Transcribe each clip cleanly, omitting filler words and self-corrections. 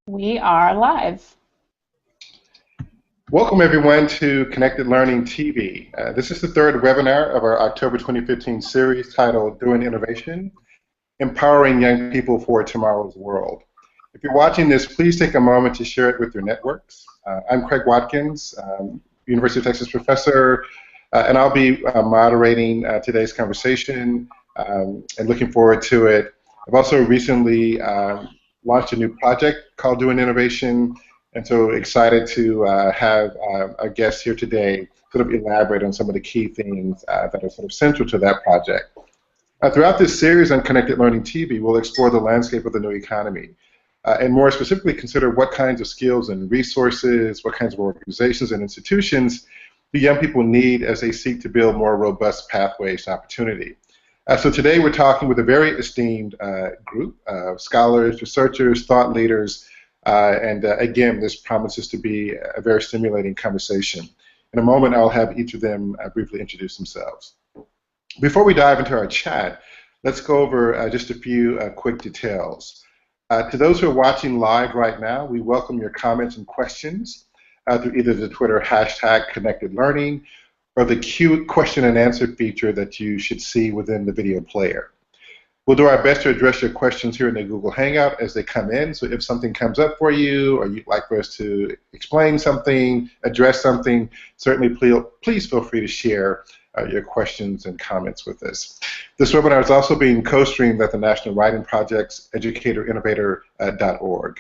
We are live. Welcome everyone to Connected Learning TV. This is the third webinar of our October 2015 series titled Doing Innovation, Empowering Young People for Tomorrow's World. If you're watching this, please take a moment to share it with your networks. I'm Craig Watkins, University of Texas professor, and I'll be moderating today's conversation and looking forward to it. I've also recently launched a new project called Doing Innovation, and so excited to have our guests here today sort of elaborate on some of the key things that are sort of central to that project. Throughout this series on Connected Learning TV, we'll explore the landscape of the new economy and more specifically consider what kinds of skills and resources, what kinds of organizations and institutions do young people need as they seek to build more robust pathways to opportunity. So today we're talking with a very esteemed group of scholars, researchers, thought leaders, and again, this promises to be a very stimulating conversation. In a moment, I'll have each of them briefly introduce themselves. Before we dive into our chat, let's go over just a few quick details. To those who are watching live right now, we welcome your comments and questions through either the Twitter hashtag Connected Learning or the Q question and answer feature that you should see within the video player. We'll do our best to address your questions here in the Google Hangout as they come in. So if something comes up for you or you'd like for us to explain something, address something, certainly please feel free to share your questions and comments with us. This webinar is also being co-streamed at the National Writing Project's educatorinnovator.org.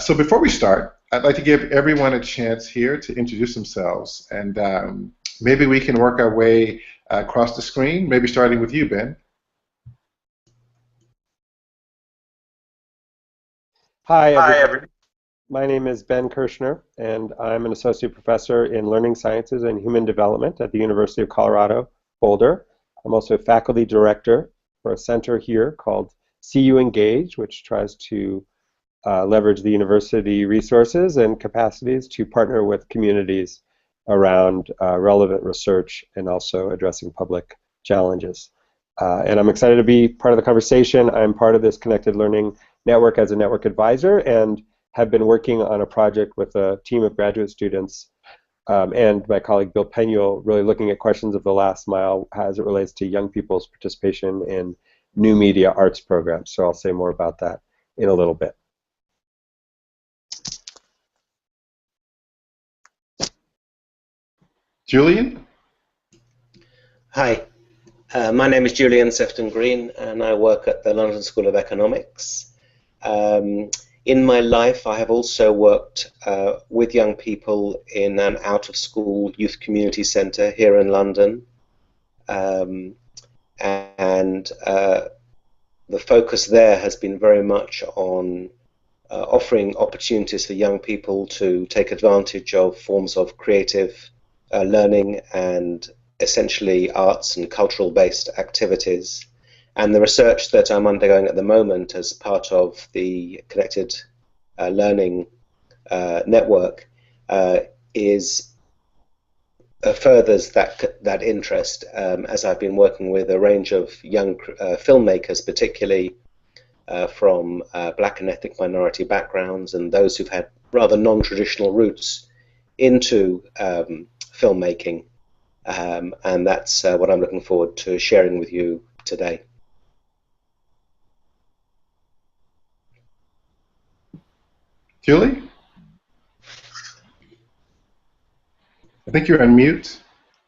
So before we start, I'd like to give everyone a chance here to introduce themselves, and maybe we can work our way across the screen, maybe starting with you, Ben. Hi, everyone. My name is Ben Kirshner, and I'm an associate professor in learning sciences and human development at the University of Colorado, Boulder. I'm also a faculty director for a center here called CU Engage, which tries to leverage the university resources and capacities to partner with communities around relevant research and also addressing public challenges. And I'm excited to be part of the conversation. I'm part of this Connected Learning Network as a network advisor and have been working on a project with a team of graduate students and my colleague Bill Penuel, really looking at questions of the last mile as it relates to young people's participation in new media arts programs. So I'll say more about that in a little bit. Julian? Hi, my name is Julian Sefton-Green, and I work at the London School of Economics. In my life, I have also worked with young people in an out-of-school youth community centre here in London. And the focus there has been very much on offering opportunities for young people to take advantage of forms of creative learning and essentially arts and cultural-based activities. And the research that I'm undergoing at the moment as part of the Connected Learning Network furthers that interest as I've been working with a range of young filmmakers, particularly from black and ethnic minority backgrounds and those who've had rather non-traditional roots into filmmaking. And that's what I'm looking forward to sharing with you today. Julie? I think you're on mute.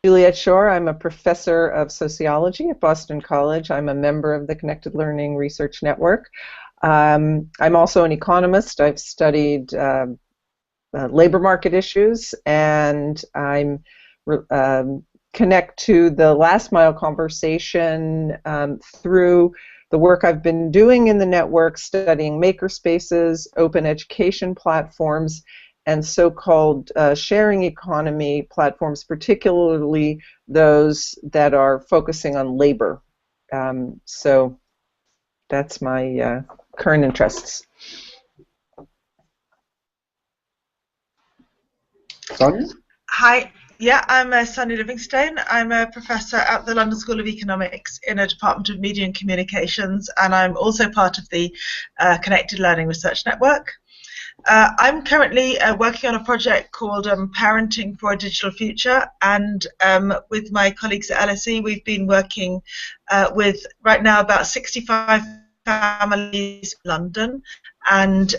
Juliet Schor. I'm a professor of sociology at Boston College. I'm a member of the Connected Learning Research Network. I'm also an economist. I've studied labor market issues, and I'm connect to the last mile conversation through the work I've been doing in the network, studying makerspaces, open education platforms, and so-called sharing economy platforms, particularly those that are focusing on labor. So that's my current interests. Sonia? Hi, yeah, I'm Sonia Livingstone. I'm a professor at the London School of Economics in a Department of Media and Communications, and I'm also part of the Connected Learning Research Network. I'm currently working on a project called Parenting for a Digital Future, and with my colleagues at LSE, we've been working with right now about 65 families in London, and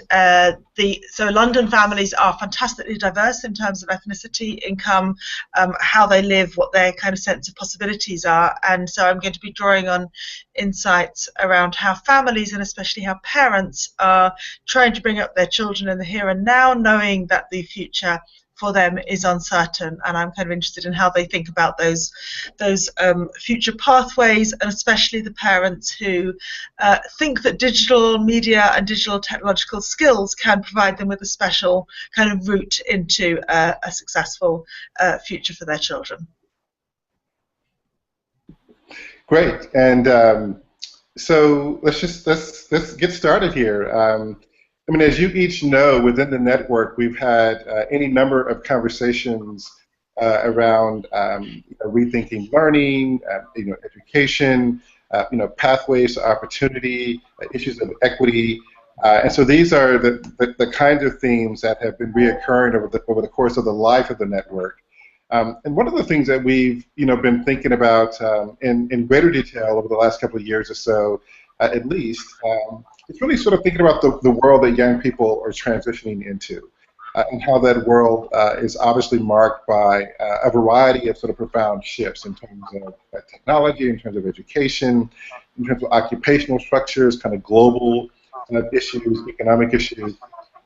so London families are fantastically diverse in terms of ethnicity, income, how they live, what their kind of sense of possibilities are, and so I'm going to be drawing on insights around how families and especially how parents are trying to bring up their children in the here and now, knowing that the future for them is uncertain, and I'm kind of interested in how they think about those future pathways, and especially the parents who think that digital media and digital technological skills can provide them with a special kind of route into a successful future for their children. Great, and so let's get started here. I mean, as you each know, within the network, we've had any number of conversations around rethinking learning, education, pathways to opportunity, issues of equity, and so these are the kinds of themes that have been reoccurring over the course of the life of the network. And one of the things that we've been thinking about in greater detail over the last couple of years or so, at least, it's really sort of thinking about the world that young people are transitioning into, and how that world is obviously marked by a variety of sort of profound shifts in terms of technology, in terms of education, in terms of occupational structures, kind of global issues, economic issues.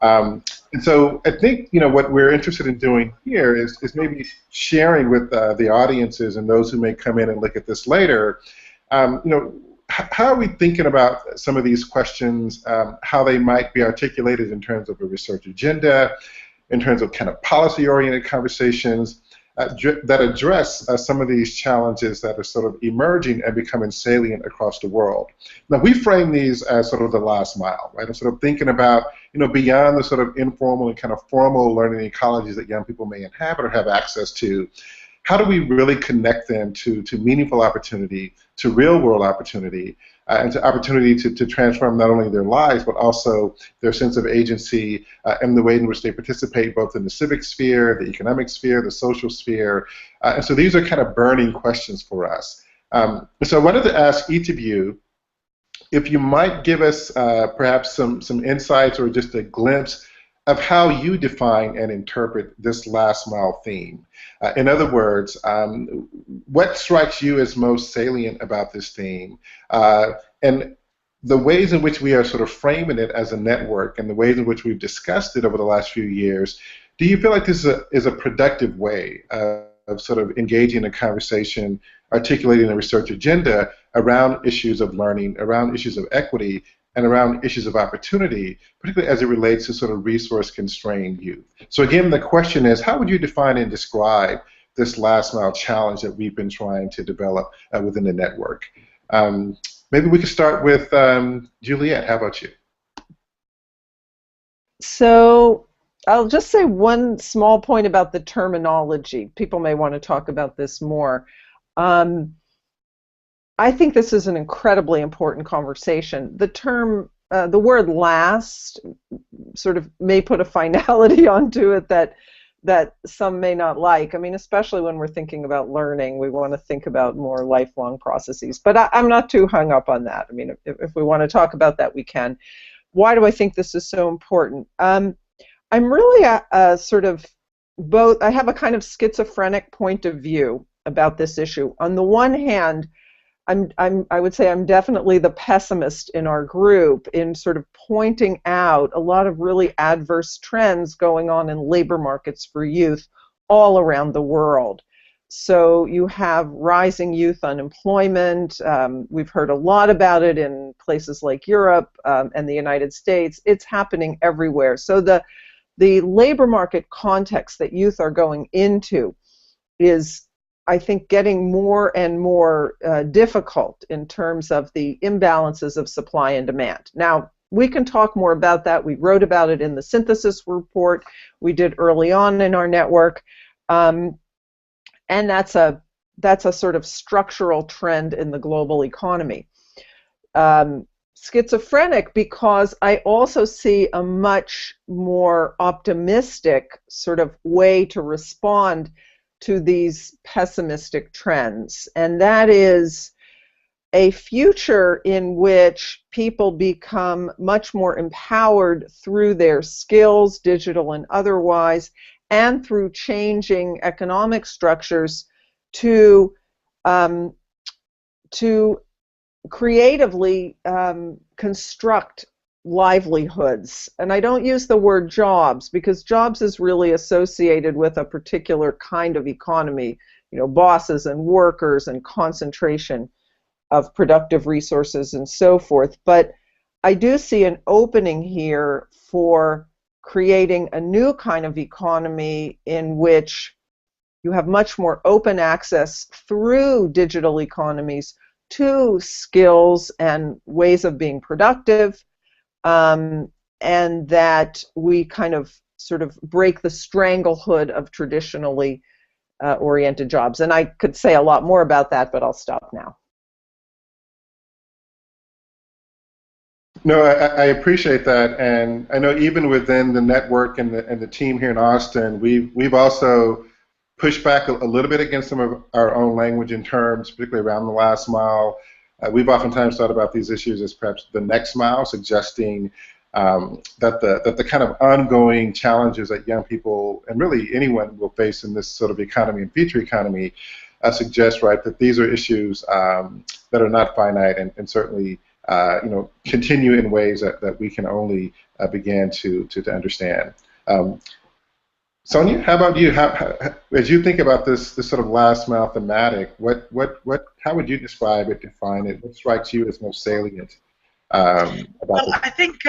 And so I think what we're interested in doing here is maybe sharing with the audiences and those who may come in and look at this later, how are we thinking about some of these questions, how they might be articulated in terms of a research agenda, in terms of kind of policy-oriented conversations that address some of these challenges that are sort of emerging and becoming salient across the world. Now, we frame these as sort of the last mile, right? I'm sort of thinking about, beyond the sort of informal and kind of formal learning ecologies that young people may inhabit or have access to, how do we really connect them to meaningful opportunity, to real-world opportunity, and to opportunity to transform not only their lives, but also their sense of agency and the way in which they participate both in the civic sphere, the economic sphere, the social sphere. And so these are kind of burning questions for us. So I wanted to ask each of you if you might give us perhaps some insights or just a glimpse of how you define and interpret this last mile theme. In other words, what strikes you as most salient about this theme, and the ways in which we are sort of framing it as a network and the ways in which we've discussed it over the last few years. Do you feel like this is a productive way of sort of engaging a conversation, articulating a research agenda around issues of learning, around issues of equity, and around issues of opportunity, particularly as it relates to sort of resource-constrained youth? So again, the question is, how would you define and describe this last mile challenge that we've been trying to develop within the network? Maybe we could start with Juliet. How about you? So I'll just say one small point about the terminology. People may want to talk about this more. I think this is an incredibly important conversation. The term, the word last, sort of may put a finality onto it that some may not like. I mean, especially when we're thinking about learning, we want to think about more lifelong processes. But I'm not too hung up on that. I mean, if we want to talk about that, we can. Why do I think this is so important? I'm really a sort of both. I have a kind of schizophrenic point of view about this issue. On the one hand, I would say I'm definitely the pessimist in our group in sort of pointing out a lot of really adverse trends going on in labor markets for youth all around the world. So you have rising youth unemployment. We've heard a lot about it in places like Europe and the United States. It's happening everywhere. So the labor market context that youth are going into is, I think, getting more and more difficult in terms of the imbalances of supply and demand. Now, we can talk more about that. We wrote about it in the synthesis report we did early on in our network, and that's a sort of structural trend in the global economy. schizophrenic because I also see a much more optimistic sort of way to respond to these pessimistic trends, and that is a future in which people become much more empowered through their skills, digital and otherwise, and through changing economic structures to creatively construct livelihoods. And I don't use the word jobs because jobs is really associated with a particular kind of economy, you know, bosses and workers and concentration of productive resources and so forth. But I do see an opening here for creating a new kind of economy in which you have much more open access through digital economies to skills and ways of being productive, and that we kind of sort of break the stranglehold of traditionally oriented jobs. And I could say a lot more about that, but I'll stop now. No, I appreciate that, and I know even within the network and the team here in Austin, we've also pushed back a little bit against some of our own language in terms, particularly around the last mile. We've oftentimes thought about these issues as perhaps the next mile, suggesting that the kind of ongoing challenges that young people and really anyone will face in this sort of economy and future economy suggest, right, that these are issues that are not finite and certainly you know, continue in ways that we can only begin to understand. Sonia, how about you? As you think about this sort of last mile thematic, how would you describe it, define it? What strikes you as most salient about this? I think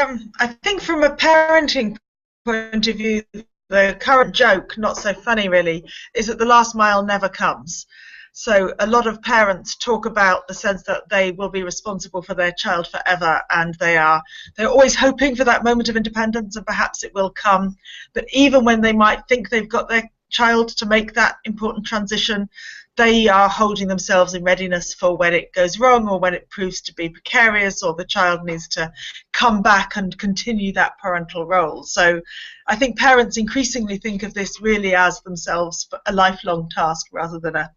from a parenting point of view, the current joke, not so funny really, is that the last mile never comes. So a lot of parents talk about the sense that they will be responsible for their child forever, and they're always hoping for that moment of independence, and perhaps it will come. But even when they might think they've got their child to make that important transition, they are holding themselves in readiness for when it goes wrong or when it proves to be precarious or the child needs to come back and continue that parental role. So I think parents increasingly think of this really as themselves a lifelong task rather than a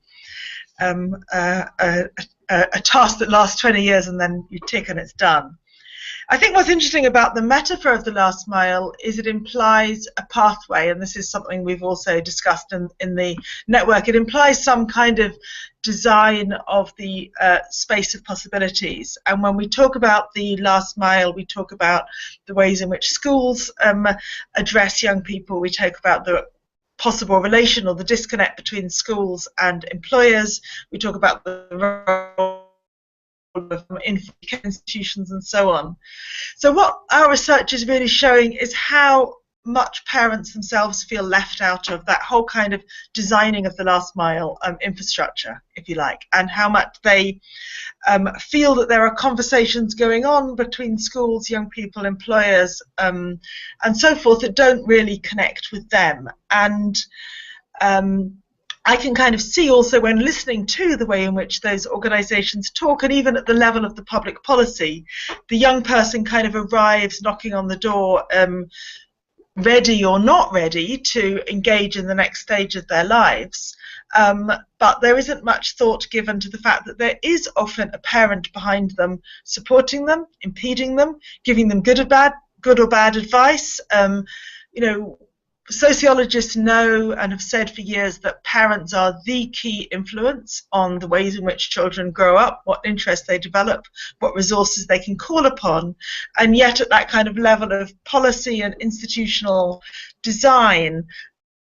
task that lasts 20 years and then you tick and it's done. I think what's interesting about the metaphor of the last mile is it implies a pathway, and this is something we've also discussed in the network. It implies some kind of design of the space of possibilities. And when we talk about the last mile, we talk about the ways in which schools address young people. We talk about the possible relation or the disconnect between schools and employers. We talk about the role of institutions and so on. So what our research is really showing is how much parents themselves feel left out of that whole kind of designing of the last mile infrastructure, if you like, and how much they feel that there are conversations going on between schools, young people, employers, and so forth that don't really connect with them. And I can kind of see also when listening to the way in which those organizations talk, and even at the level of the public policy, the young person kind of arrives knocking on the door, ready or not ready to engage in the next stage of their lives. But there isn't much thought given to the fact that there is often a parent behind them supporting them, impeding them, giving them good or bad advice. You know, sociologists know and have said for years that parents are the key influence on the ways in which children grow up, what interests they develop, what resources they can call upon, and yet at that kind of level of policy and institutional design,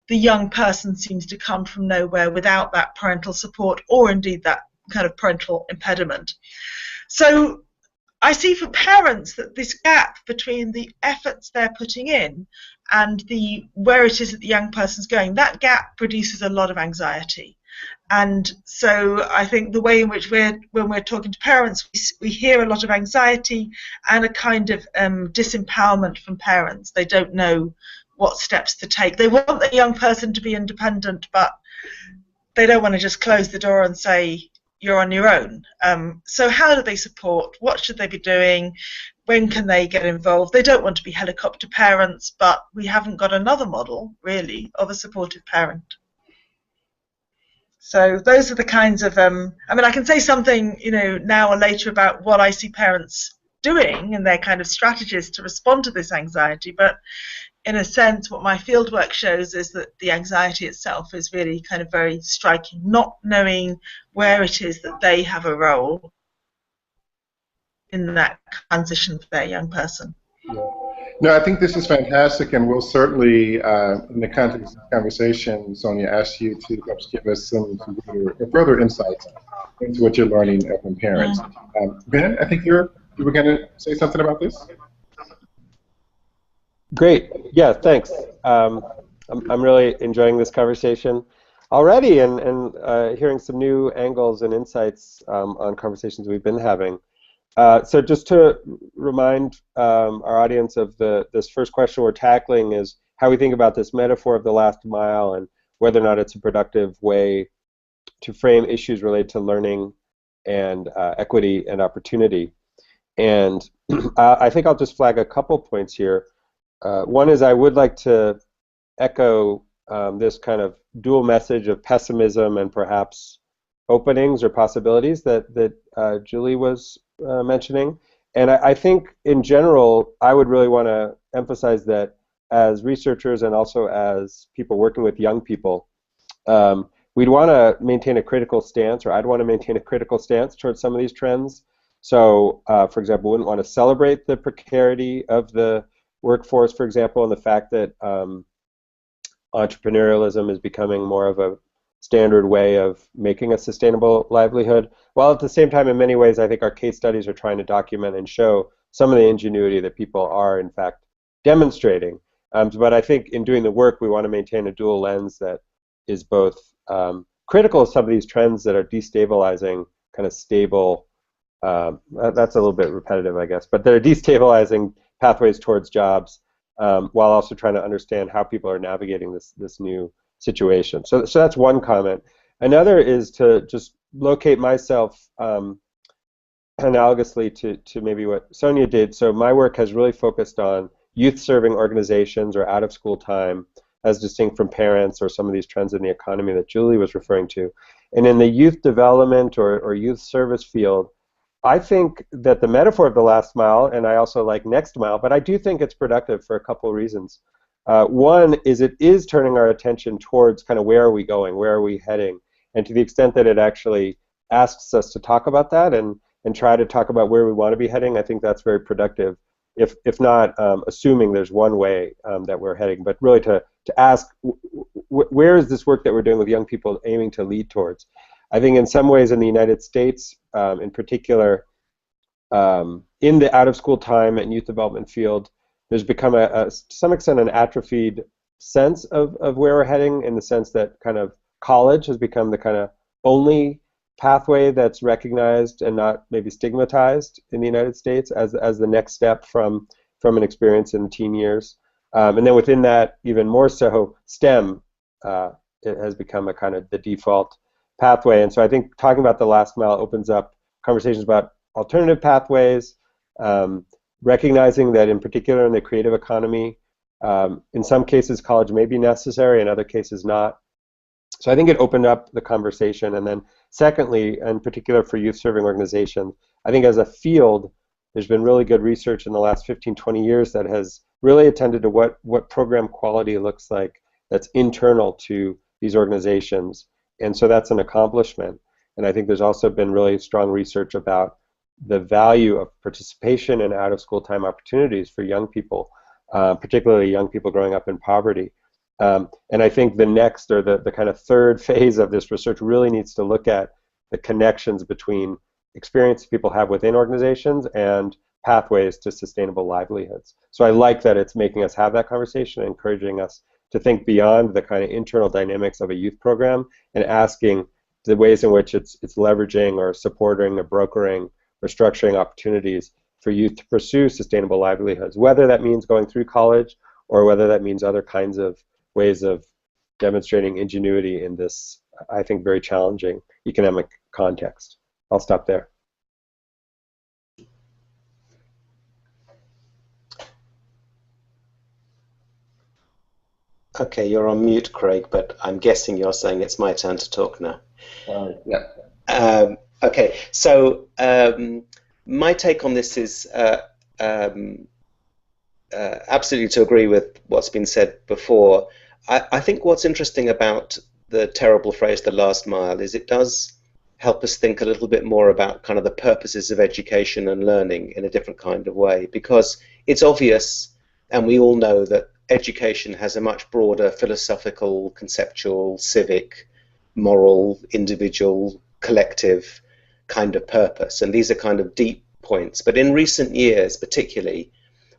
the young person seems to come from nowhere without that parental support or indeed that kind of parental impediment. So I see for parents that this gap between the efforts they're putting in and where it is that the young person's going, that gap produces a lot of anxiety. And so I think the way in which when we're talking to parents, we hear a lot of anxiety and a kind of disempowerment from parents. They don't know what steps to take. They want the young person to be independent, but they don't want to just close the door and say, you're on your own. So how do they support? What should they be doing? When can they get involved? They don't want to be helicopter parents, but we haven't got another model, really, of a supportive parent. So those are the kinds of, I mean, I can say something, now or later about what I see parents doing and their kind of strategies to respond to this anxiety, but in a sense, what my fieldwork shows is that the anxiety itself is really kind of very striking, not knowing where it is that they have a role in that transition for their young person. Yeah. No, I think this is fantastic, and we'll certainly, in the context of this conversation, Sonia, ask you to perhaps give us some further insights into what you're learning from parents. Ben, I think you were going to say something about this? Great. Yeah, thanks. I'm really enjoying this conversation already, and hearing some new angles and insights on conversations we've been having. So just to remind our audience of this first question we're tackling is how we think about this metaphor of the last mile and whether or not it's a productive way to frame issues related to learning and equity and opportunity. And I think I'll just flag a couple points here. One is I would like to echo this kind of dual message of pessimism and perhaps openings or possibilities that Julie was mentioning. And I think in general, I would really want to emphasize that as researchers and also as people working with young people, we'd want to maintain a critical stance, or I'd want to maintain a critical stance towards some of these trends. So, for example, wouldn't want to celebrate the precarity of the workforce, for example, and the fact that entrepreneurialism is becoming more of a standard way of making a sustainable livelihood, while at the same time, in many ways, I think our case studies are trying to document and show some of the ingenuity that people are, in fact, demonstrating. But I think in doing the work, we want to maintain a dual lens that is both critical of some of these trends that are destabilizing kind of stable, that's a little bit repetitive, I guess, but they're destabilizing pathways towards jobs, while also trying to understand how people are navigating this new situation. So that's one comment. Another is to just locate myself analogously to maybe what Sonia did. So my work has really focused on youth-serving organizations or out-of-school time, as distinct from parents or some of these trends in the economy that Julie was referring to. And in the youth development or youth service field, I think that the metaphor of the last mile, and I also like next mile, but I do think it's productive for a couple of reasons. One is it is turning our attention towards kind of where are we going, where are we heading, and to the extent that it actually asks us to talk about that and try to talk about where we want to be heading, I think that's very productive, if not assuming there's one way that we're heading, but really to ask where is this work that we're doing with young people aiming to lead towards. I think in some ways in the United States, in particular, in the out-of-school time and youth development field, there's become to some extent an atrophied sense of where we're heading, in the sense that kind of college has become the kind of only pathway that's recognized and not maybe stigmatized in the United States as the next step from an experience in teen years. And then within that, even more so, STEM it has become a kind of the default pathway. And so I think talking about the last mile opens up conversations about alternative pathways, recognizing that in particular in the creative economy, in some cases college may be necessary, in other cases not. So I think it opened up the conversation. And then secondly, in particular for youth-serving organizations, I think as a field, there's been really good research in the last 15, 20 years that has really attended to what program quality looks like that's internal to these organizations. And so that's an accomplishment. And I think there's also been really strong research about the value of participation in out-of-school time opportunities for young people, particularly young people growing up in poverty. And I think the next, or the kind of third phase of this research really needs to look at the connections between experience people have within organizations and pathways to sustainable livelihoods. So I like that it's making us have that conversation, encouraging us to think beyond the kind of internal dynamics of a youth program and asking the ways in which it's leveraging or supporting or brokering or structuring opportunities for youth to pursue sustainable livelihoods, whether that means going through college or whether that means other kinds of ways of demonstrating ingenuity in this I think, very challenging economic context. I'll stop there. Okay, you're on mute, Craig, but I'm guessing you're saying it's my turn to talk now. Yeah. Okay, so my take on this is absolutely to agree with what's been said before. I think what's interesting about the terrible phrase, the last mile, is it does help us think a little bit more about kind of the purposes of education and learning in a different kind of way, because it's obvious, and we all know, that education has a much broader philosophical, conceptual, civic, moral, individual, collective kind of purpose, and these are kind of deep points. But in recent years, particularly,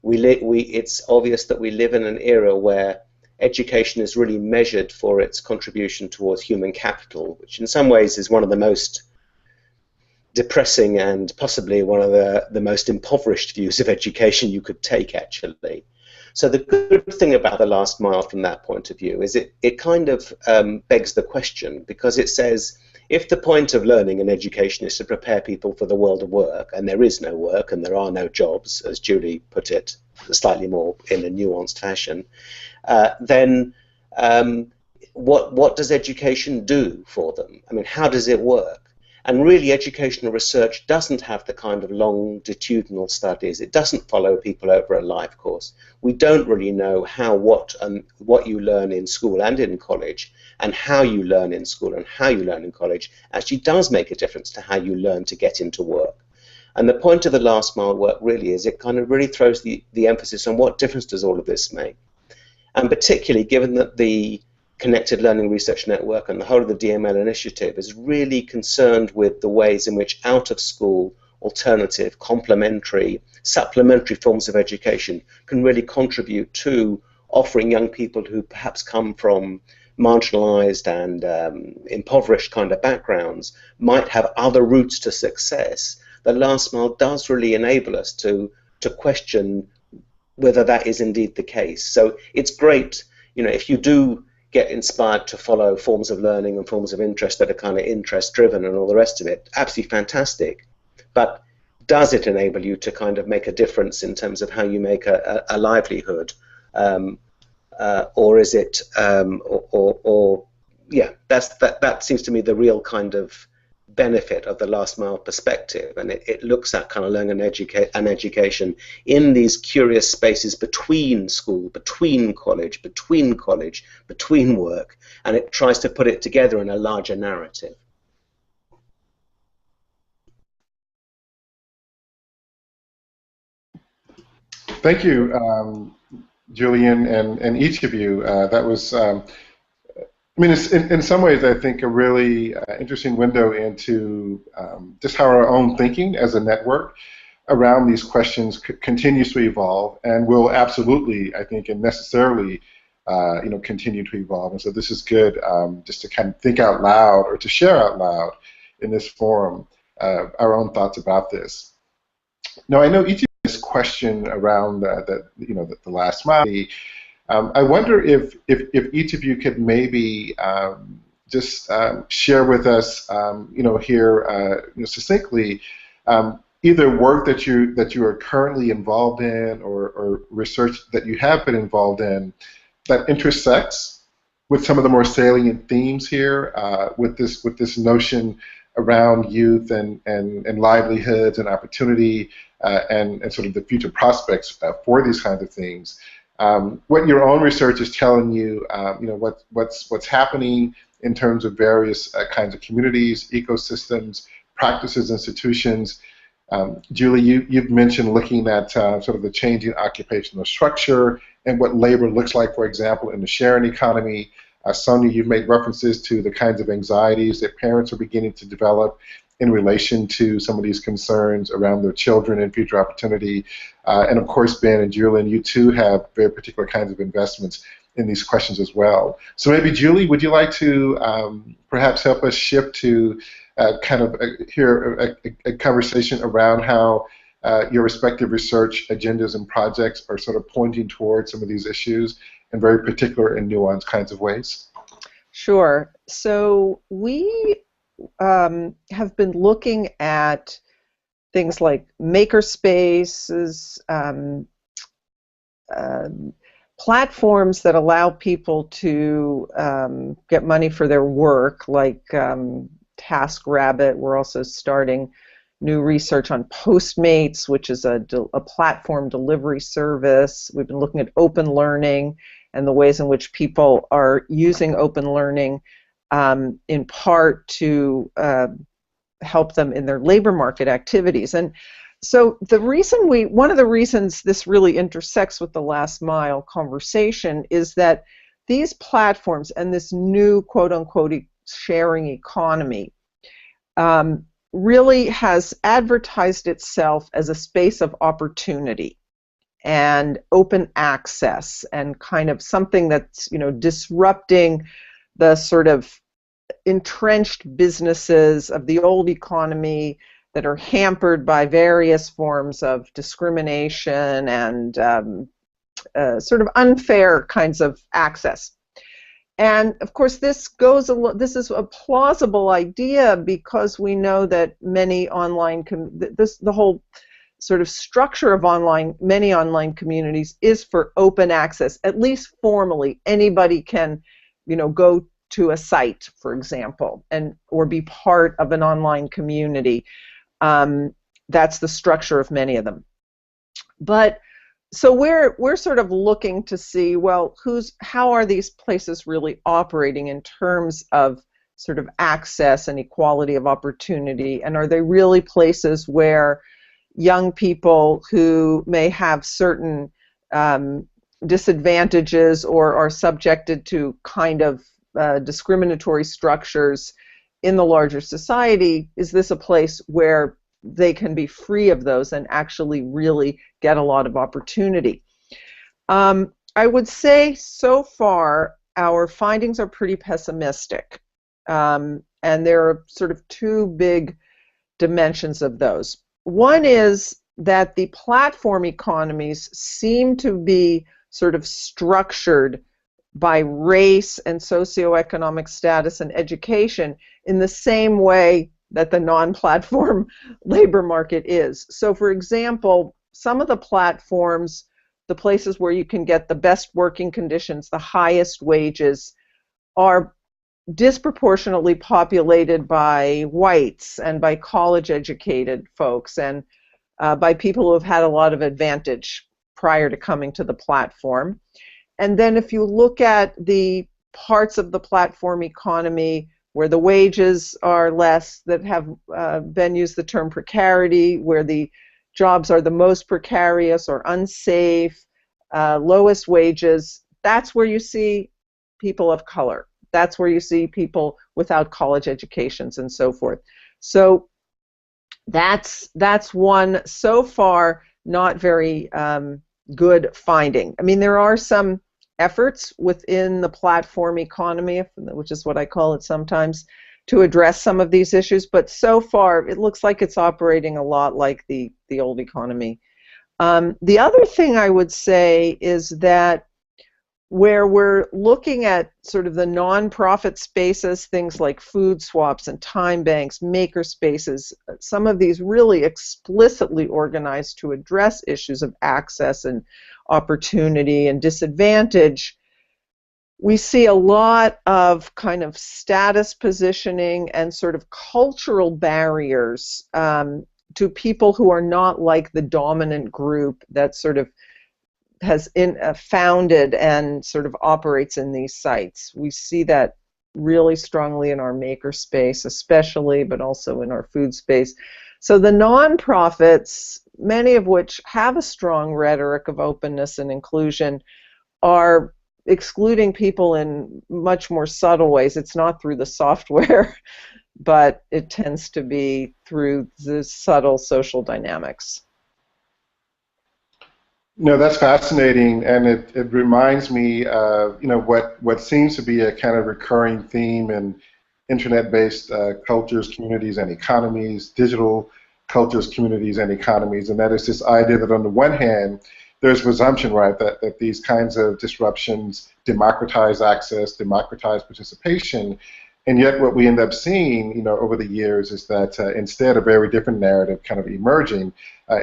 it's obvious that we live in an era where education is really measured for its contribution towards human capital, which in some ways is one of the most depressing and possibly one of the most impoverished views of education you could take, actually. So the good thing about the last mile from that point of view is it kind of begs the question, because it says, if the point of learning and education is to prepare people for the world of work, and there is no work and there are no jobs, as Julie put it slightly more in a nuanced fashion, then what does education do for them? I mean, how does it work? And really, educational research doesn't have the kind of longitudinal studies. It doesn't follow people over a life course. We don't really know what you learn in school and in college, and how you learn in school and how you learn in college actually does make a difference to how you learn to get into work. And the point of the last mile work really is it kind of really throws the emphasis on what difference does all of this make. And particularly given that the Connected Learning Research Network and the whole of the DML initiative is really concerned with the ways in which out-of-school, alternative, complementary, supplementary forms of education can really contribute to offering young people who perhaps come from marginalized and impoverished kind of backgrounds, might have other routes to success. The last mile does really enable us to question whether that is indeed the case. So it's great, you know, if you do get inspired to follow forms of learning and forms of interest that are kind of interest driven and all the rest of it, absolutely fantastic. But does it enable you to kind of make a difference in terms of how you make a livelihood? Or is it, yeah, that seems to me the real kind of benefit of the last mile perspective, and it looks at kind of learning and education in these curious spaces between school, between college, between work, and it tries to put it together in a larger narrative. Thank you, Julian, and each of you. That was, I mean, it's in some ways, I think, a really interesting window into just how our own thinking as a network around these questions continues to evolve, and will absolutely, I think, and necessarily, you know, continue to evolve. And so this is good, just to kind of think out loud, or to share out loud in this forum our own thoughts about this. Now, I know each of this question around the last mile. I wonder if each of you could maybe just share with us, you know, here succinctly, either work that you are currently involved in, or research that you have been involved in that intersects with some of the more salient themes here, with this notion around youth and livelihoods and opportunity, and sort of the future prospects for these kinds of things. What your own research is telling you, you know, what's happening in terms of various kinds of communities, ecosystems, practices, institutions. Julie, you've mentioned looking at sort of the changing occupational structure and what labor looks like, for example, in the sharing economy. Sonia, you've made references to the kinds of anxieties that parents are beginning to develop in relation to some of these concerns around their children and future opportunity. And of course, Ben and Julian, you too have very particular kinds of investments in these questions as well. So maybe, Julie, would you like to perhaps help us shift to kind of hear a conversation around how your respective research agendas and projects are sort of pointing towards some of these issues in very particular and nuanced kinds of ways? Sure. So we have been looking at things like maker spaces, platforms that allow people to get money for their work, like TaskRabbit. We're also starting new research on Postmates, which is a platform delivery service. We've been looking at open learning and the ways in which people are using open learning in part to help them in their labor market activities. And so one of the reasons this really intersects with the last mile conversation is that these platforms and this new quote-unquote sharing economy really has advertised itself as a space of opportunity and open access and kind of something that's, disrupting the sort of entrenched businesses of the old economy that are hampered by various forms of discrimination and sort of unfair kinds of access. And of course, this is a plausible idea because we know that many online the whole sort of structure of many online communities is for open access. At least formally, anybody can, go to a site, for example, or be part of an online community. That's the structure of many of them. But so we're sort of looking to see, well, how are these places really operating in terms of sort of access and equality of opportunity, and are they really places where young people who may have certain disadvantages or are subjected to kind of discriminatory structures in the larger society, is this a place where they can be free of those and actually really get a lot of opportunity? I would say so far our findings are pretty pessimistic, and there are sort of two big dimensions of those. One is that the platform economies seem to be sort of structured by race and socioeconomic status and education in the same way that the non-platform labor market is. So for example, some of the platforms, the places where you can get the best working conditions, the highest wages, are disproportionately populated by whites and by college-educated folks and by people who have had a lot of advantage prior to coming to the platform. And then if you look at the parts of the platform economy where the wages are less, that have Ben used the term precarity, where the jobs are the most precarious or unsafe, lowest wages, that's where you see people of color. That's where you see people without college educations and so forth. So that's one so far not very good finding. I mean, there are some efforts within the platform economy, which is what I call it sometimes, to address some of these issues, but so far it looks like it's operating a lot like the old economy. The other thing I would say is that where we're looking at sort of the nonprofit spaces, things like food swaps and time banks, maker spaces, some of these really explicitly organized to address issues of access and opportunity and disadvantage, we see a lot of kind of status positioning and sort of cultural barriers to people who are not like the dominant group that sort of has founded and sort of operates in these sites. We see that really strongly in our maker space especially, but also in our food space. So the nonprofits, many of which have a strong rhetoric of openness and inclusion, are excluding people in much more subtle ways. It's not through the software, but it tends to be through the subtle social dynamics. No, that's fascinating, and it reminds me of what seems to be a kind of recurring theme in internet-based cultures, communities, and economies, digital cultures, communities, and economies, and that is this idea that on the one hand, there's presumption, right, that these kinds of disruptions democratize access, democratize participation, and yet what we end up seeing, over the years is that instead a very different narrative kind of emerging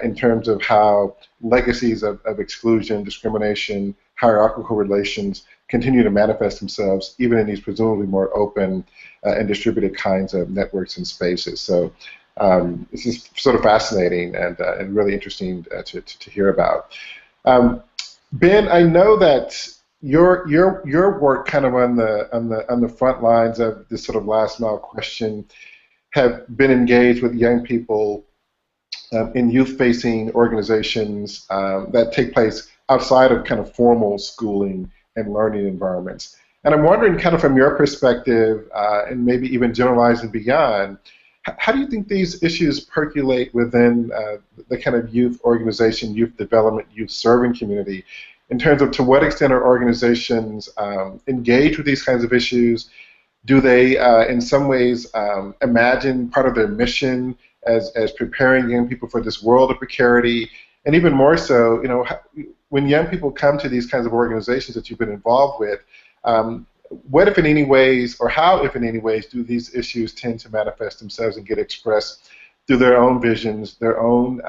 in terms of how legacies of exclusion, discrimination, hierarchical relations continue to manifest themselves even in these presumably more open and distributed kinds of networks and spaces. So this is sort of fascinating and really interesting to hear about. Ben, I know that your work kind of on the front lines of this sort of last mile question have been engaged with young people in youth-facing organizations that take place outside of kind of formal schooling and learning environments. And I'm wondering, kind of from your perspective, and maybe even generalizing beyond, how do you think these issues percolate within the kind of youth organization, youth development, youth serving community, in terms of to what extent are organizations engaged with these kinds of issues? Do they, in some ways, imagine part of their mission as preparing young people for this world of precarity? And even more so, when young people come to these kinds of organizations that you've been involved with, what, if in any ways, or how, if in any ways, do these issues tend to manifest themselves and get expressed through their own visions, their own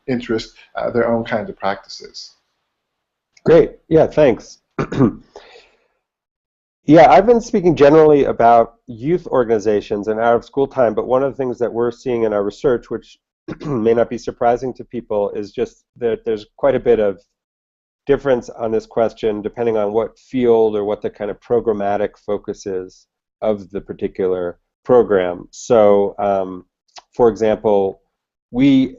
interests, their own kinds of practices? Great. Yeah, thanks. Yeah, I've been speaking generally about youth organizations and out of school time, but one of the things that we're seeing in our research, which may not be surprising to people, is just that there's quite a bit of difference on this question depending on what field or what the kind of programmatic focus is of the particular program. So, for example, the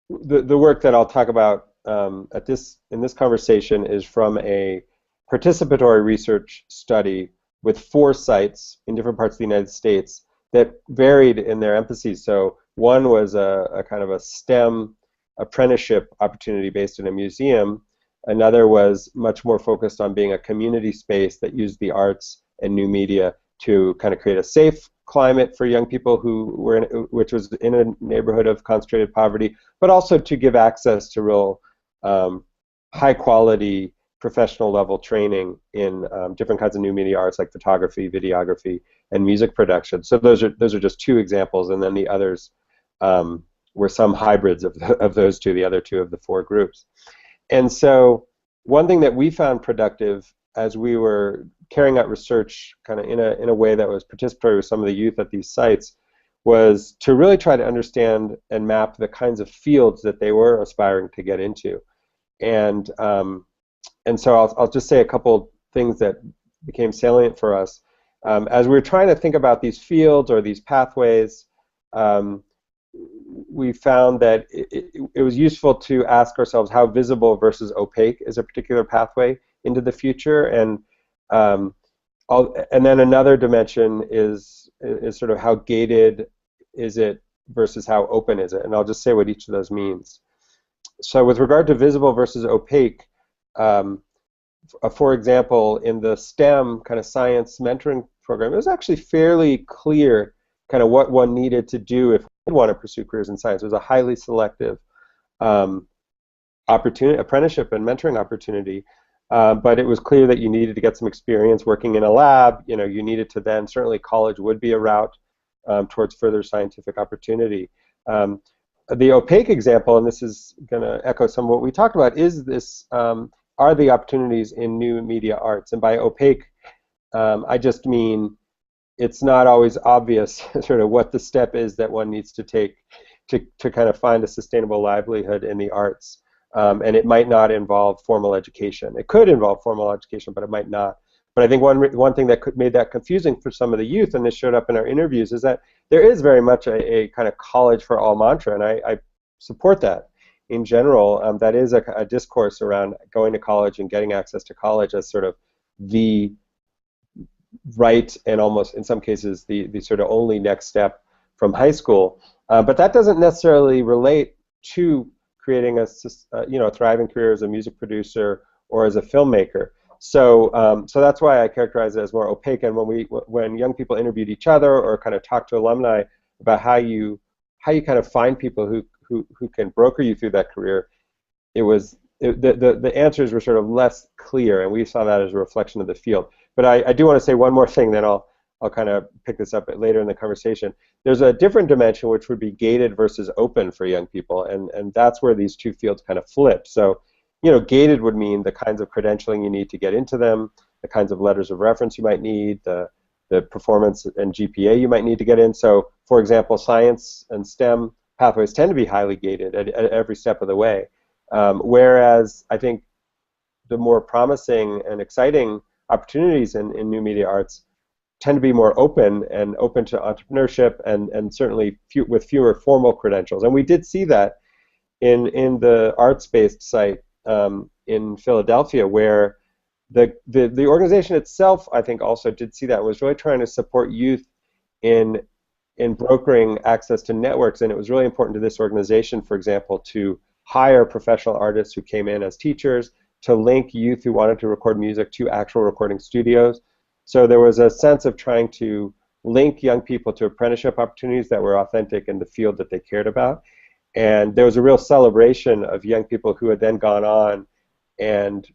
work that I'll talk about in this conversation is from a participatory research study with 4 sites in different parts of the United States that varied in their emphases. So one was a kind of a STEM apprenticeship opportunity based in a museum. Another was much more focused on being a community space that used the arts and new media to kind of create a safe climate for young people who were which was in a neighborhood of concentrated poverty, but also to give access to real high quality professional level training in different kinds of new media arts like photography, videography, and music production. So those are just 2 examples, and then the others were some hybrids of those 2, the other 2 of the 4 groups. And so one thing that we found productive as we were carrying out research kind of in a way that was participatory with some of the youth at these sites was to really try to understand and map the kinds of fields that they were aspiring to get into. And so I'll just say a couple things that became salient for us. As we were trying to think about these fields or these pathways, we found that it was useful to ask ourselves how visible versus opaque is a particular pathway into the future, and then another dimension is sort of how gated is it versus how open is it, and I'll just say what each of those means. So with regard to visible versus opaque, for example, in the STEM kind of science mentoring program, it was actually fairly clear kind of what one needed to do if one wanted to pursue careers in science. It was a highly selective opportunity, apprenticeship and mentoring opportunity, but it was clear that you needed to get some experience working in a lab. You needed to then, certainly college would be a route towards further scientific opportunity. The opaque example, and this is going to echo some of what we talked about, is this, are the opportunities in new media arts. And by opaque, I just mean it's not always obvious sort of what the step is that one needs to take to kind of find a sustainable livelihood in the arts. And it might not involve formal education. It could involve formal education, but it might not. But I think one thing that made that confusing for some of the youth, and this showed up in our interviews, is that there is very much a kind of college for all mantra, and I support that. In general, that is a discourse around going to college and getting access to college as sort of the right, and almost in some cases the sort of only next step from high school. But that doesn't necessarily relate to creating a thriving career as a music producer or as a filmmaker. So that's why I characterize it as more opaque. And when young people interviewed each other or kind of talked to alumni about how you kind of find people who can broker you through that career, the answers were sort of less clear, and we saw that as a reflection of the field. But I do want to say one more thing, then I'll kind of pick this up later in the conversation. There's a different dimension which would be gated versus open for young people, and that's where these two fields kind of flip. So, gated would mean the kinds of credentialing you need to get into them, the kinds of letters of reference you might need, the performance and GPA you might need to get in. So, for example, science and STEM pathways tend to be highly gated at every step of the way. Whereas I think the more promising and exciting opportunities in new media arts tend to be more open and open to entrepreneurship and certainly with fewer formal credentials. And we did see that in the arts-based site in Philadelphia, where the organization itself, I think, also did see that, was really trying to support youth in brokering access to networks. And it was really important to this organization, for example, to hire professional artists who came in as teachers, to link youth who wanted to record music to actual recording studios. So there was a sense of trying to link young people to apprenticeship opportunities that were authentic in the field that they cared about. And there was a real celebration of young people who had then gone on and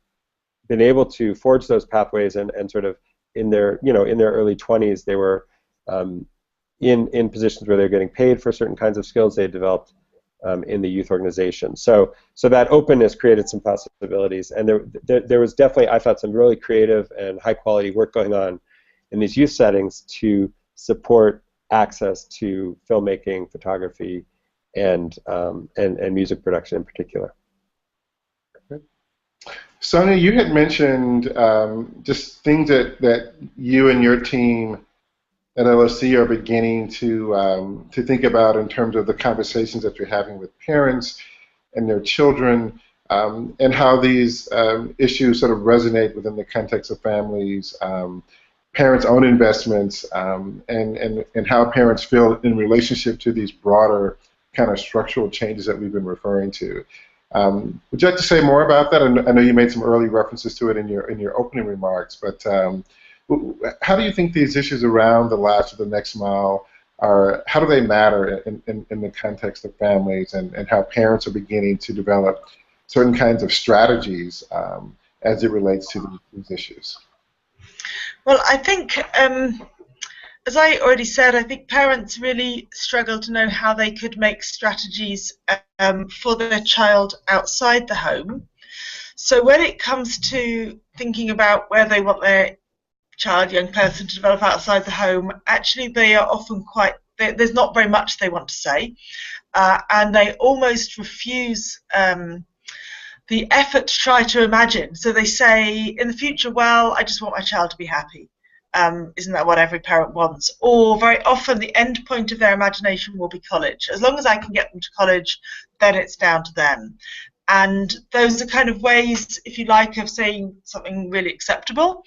been able to forge those pathways, and sort of in their early 20s, they were in positions where they're getting paid for certain kinds of skills they had developed in the youth organization. So that openness created some possibilities, and there was definitely, I thought, some really creative and high quality work going on in these youth settings to support access to filmmaking, photography, and music production in particular. Sonia, you had mentioned just things that you and your team at LSC are beginning to think about in terms of the conversations that you're having with parents and their children, and how these issues sort of resonate within the context of families, parents' own investments, and how parents feel in relationship to these broader kind of structural changes that we've been referring to. Would you like to say more about that? I know you made some early references to it in your opening remarks, but how do you think these issues around the last or the next mile how do they matter in the context of families, and how parents are beginning to develop certain kinds of strategies as it relates to these issues? Well, I think, as I already said, I think parents really struggle to know how they could make strategies for their child outside the home. So when it comes to thinking about where they want their child, young person to develop outside the home, actually they are often there's not very much they want to say, and they almost refuse the effort to try to imagine. So they say in the future, well, I just want my child to be happy. Isn't that what every parent wants? Or very often the end point of their imagination will be college. As long as I can get them to college, then it's down to them. And those are kind of ways, if you like, of saying something really acceptable,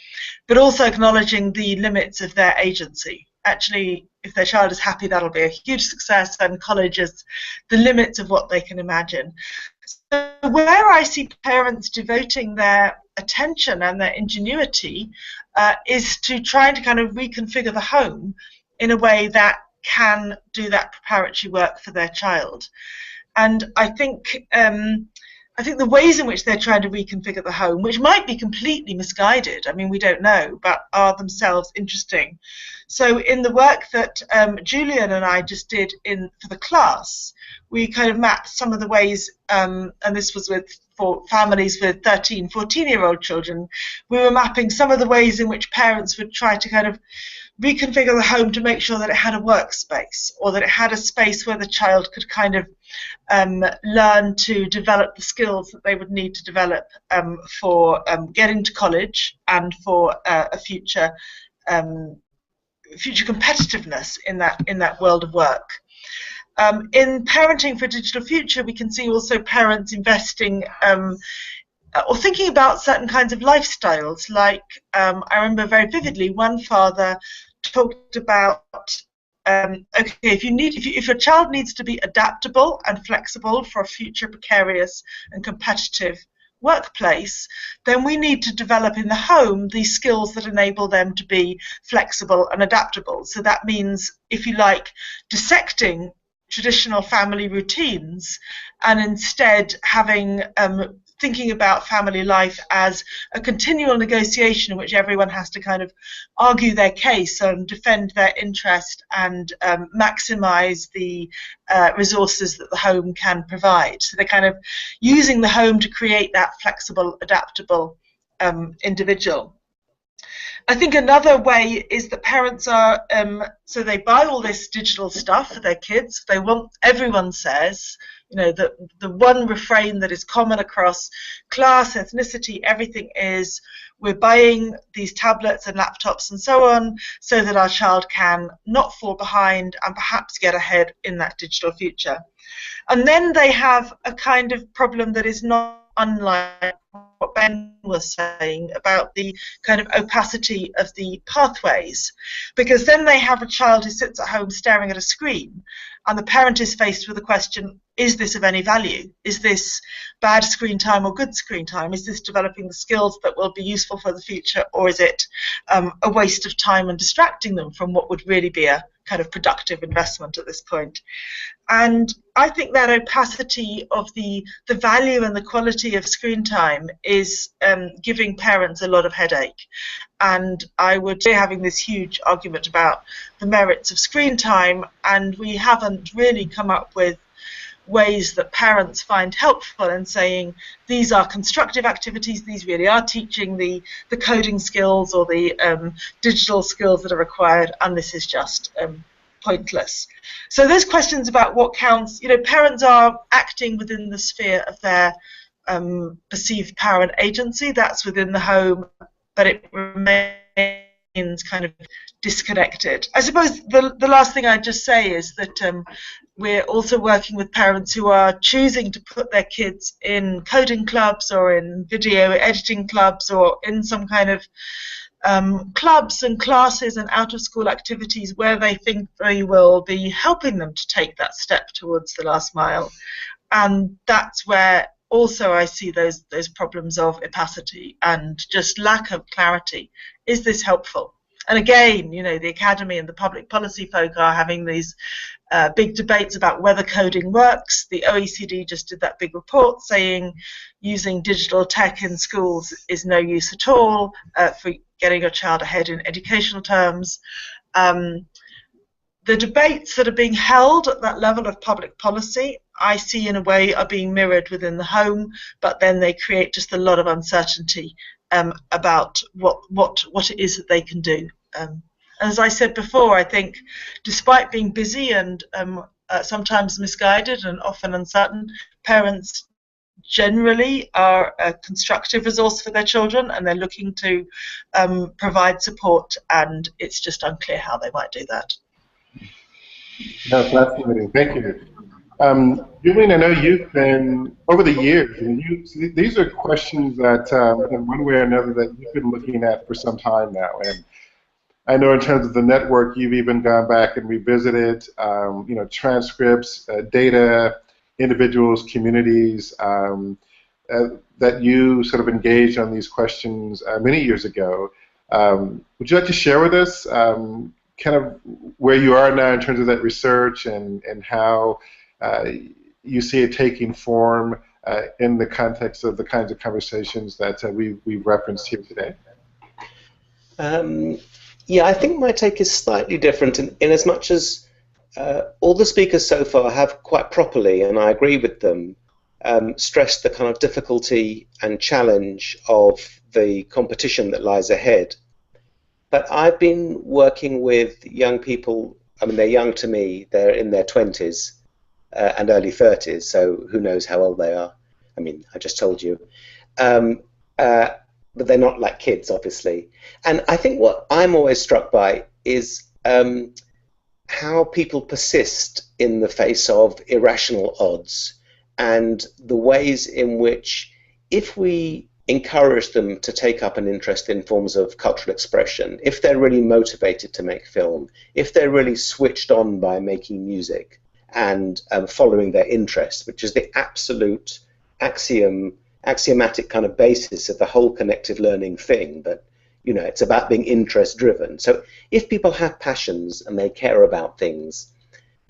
but also acknowledging the limits of their agency. Actually, if their child is happy, that'll be a huge success, and college is the limits of what they can imagine. So where I see parents devoting their attention and their ingenuity is to trying to kind of reconfigure the home in a way that can do that preparatory work for their child. And I think the ways in which they're trying to reconfigure the home, which might be completely misguided, I mean, we don't know, but are themselves interesting. So in the work that Julian and I just did for the class, we kind of mapped some of the ways, and this was for families with 13, 14-year-old children, we were mapping some of the ways in which parents would try to kind of reconfigure the home to make sure that it had a workspace, or that it had a space where the child could kind of learn to develop the skills that they would need to develop for getting to college and for a future competitiveness in that world of work. In Parenting for a Digital Future, we can see also parents investing or thinking about certain kinds of lifestyles. Like I remember very vividly, one father talked about, okay, if your child needs to be adaptable and flexible for a future precarious and competitive workplace, then we need to develop in the home these skills that enable them to be flexible and adaptable. So that means, if you like, dissecting traditional family routines, and instead having thinking about family life as a continual negotiation in which everyone has to kind of argue their case and defend their interest and maximize the resources that the home can provide. So they're kind of using the home to create that flexible, adaptable individual. I think another way is that parents are, so they buy all this digital stuff for their kids. They want, everyone says, you know, the one refrain that is common across class, ethnicity, everything is, we're buying these tablets and laptops and so on so that our child can not fall behind and perhaps get ahead in that digital future. And then they have a kind of problem that is not unlike what Ben was saying about the kind of opacity of the pathways, because then they have a child who sits at home staring at a screen, and the parent is faced with the question, is this of any value? Is this bad screen time or good screen time? Is this developing the skills that will be useful for the future, or is it a waste of time and distracting them from what would really be a kind of productive investment at this point? And I think that opacity of the value and the quality of screen time is giving parents a lot of headache. And I would say having this huge argument about the merits of screen time, and we haven't really come up with ways that parents find helpful in saying these are constructive activities, these really are teaching the coding skills or the digital skills that are required, and this is just pointless. So there's questions about what counts. You know, parents are acting within the sphere of their perceived power and agency. That's within the home, but it remains kind of disconnected. I suppose the last thing I'd just say is that we're also working with parents who are choosing to put their kids in coding clubs or in video editing clubs or in some kind of clubs and classes and out-of-school activities where they think they will be helping them to take that step towards the last mile. And that's where also I see those problems of opacity and just lack of clarity. Is this helpful? And again, you know, the academy and the public policy folk are having these big debates about whether coding works. The OECD just did that big report saying using digital tech in schools is no use at all for getting your child ahead in educational terms. The debates that are being held at that level of public policy, I see in a way are being mirrored within the home, but then they create just a lot of uncertainty about what it is that they can do. As I said before, I think despite being busy and sometimes misguided and often uncertain, parents generally are a constructive resource for their children, and they're looking to provide support, and it's just unclear how they might do that. No, fascinating. Thank you. Julian, I know you've been, over the years, these are questions that, in one way or another, that you've been looking at for some time now. And I know in terms of the network, you've even gone back and revisited, you know, transcripts, data, individuals, communities, that you sort of engaged on these questions many years ago. Would you like to share with us kind of where you are now in terms of that research and how you see it taking form in the context of the kinds of conversations that we've referenced here today? Yeah, I think my take is slightly different in as much as all the speakers so far have quite properly, and I agree with them, stressed the kind of difficulty and challenge of the competition that lies ahead. But I've been working with young people, I mean, they're young to me, they're in their 20s and early 30s, so who knows how old they are. I mean, I just told you. But they're not like kids, obviously. And I think what I'm always struck by is how people persist in the face of irrational odds, and the ways in which, if we encourage them to take up an interest in forms of cultural expression, if they're really motivated to make film, if they're really switched on by making music and following their interest, which is the absolute axiomatic kind of basis of the whole connected learning thing, but you know, it's about being interest driven. So if people have passions and they care about things,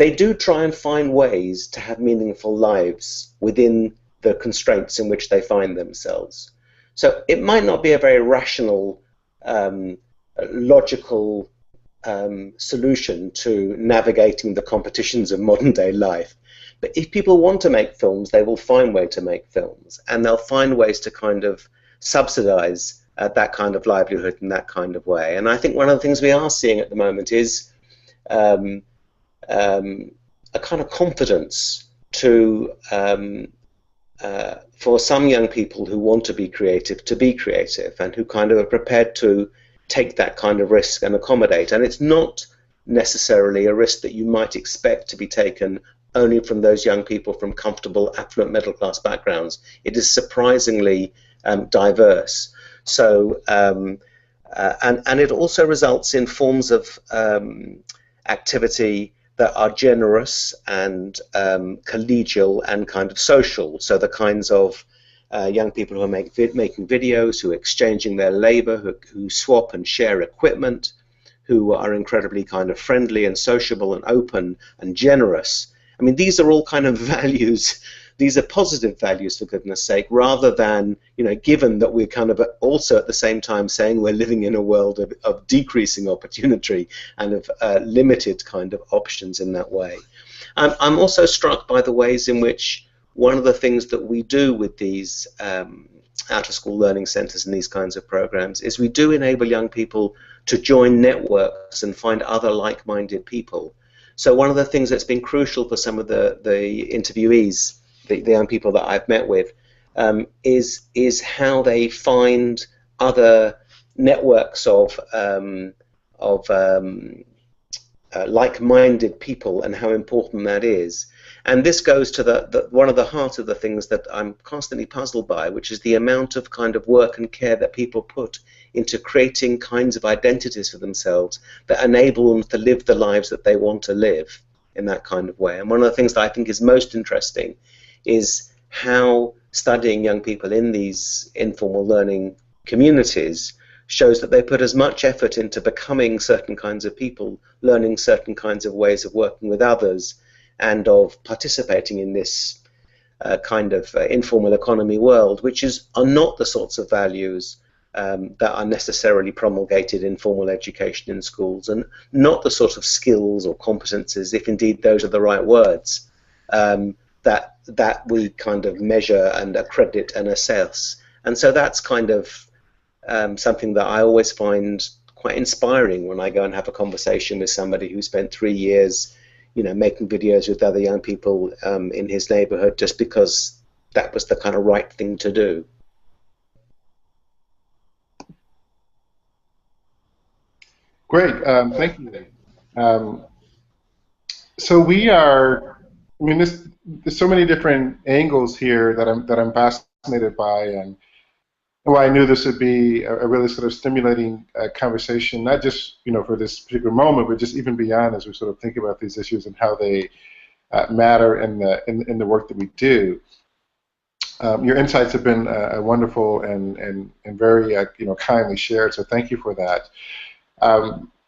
they do try and find ways to have meaningful lives within the constraints in which they find themselves. So it might not be a very rational, logical solution to navigating the competitions of modern day life. But if people want to make films, they will find ways to make films, and they'll find ways to kind of subsidize that kind of livelihood in that kind of way. And I think one of the things we are seeing at the moment is a kind of confidence to for some young people who want to be creative, and who kind of are prepared to take that kind of risk and accommodate. And it's not necessarily a risk that you might expect to be taken only from those young people from comfortable, affluent, middle-class backgrounds. It is surprisingly diverse. So, and it also results in forms of activity that are generous and collegial and kind of social. So the kinds of young people who are making videos, who are exchanging their labor, who swap and share equipment, who are incredibly kind of friendly and sociable and open and generous. I mean, these are all kind of values. These are positive values, for goodness sake, rather than, you know, given that we're kind of also at the same time saying we're living in a world of decreasing opportunity and of limited kind of options in that way. I'm also struck by the ways in which one of the things that we do with these out-of-school learning centers and these kinds of programs is we do enable young people to join networks and find other like-minded people. So one of the things that's been crucial for some of the interviewees, the young people that I've met with, is how they find other networks of like-minded people and how important that is. And this goes to one of the heart of the things that I'm constantly puzzled by, which is the amount of kind of work and care that people put into creating kinds of identities for themselves that enable them to live the lives that they want to live in that kind of way. And one of the things that I think is most interesting is how studying young people in these informal learning communities shows that they put as much effort into becoming certain kinds of people, learning certain kinds of ways of working with others, and of participating in this kind of informal economy world, which are not the sorts of values that are necessarily promulgated in formal education in schools, and not the sort of skills or competences, if indeed those are the right words, that we kind of measure and accredit and assess. And so that's kind of something that I always find quite inspiring when I go and have a conversation with somebody who spent 3 years, you know, making videos with other young people in his neighborhood just because that was the kind of right thing to do. Great, thank you. So we are, I mean, there's so many different angles here that I'm fascinated by, and why I knew this would be a really sort of stimulating conversation, not just, you know, for this particular moment, but just even beyond as we sort of think about these issues and how they matter in the work that we do. Your insights have been wonderful and very you know, kindly shared. So thank you for that.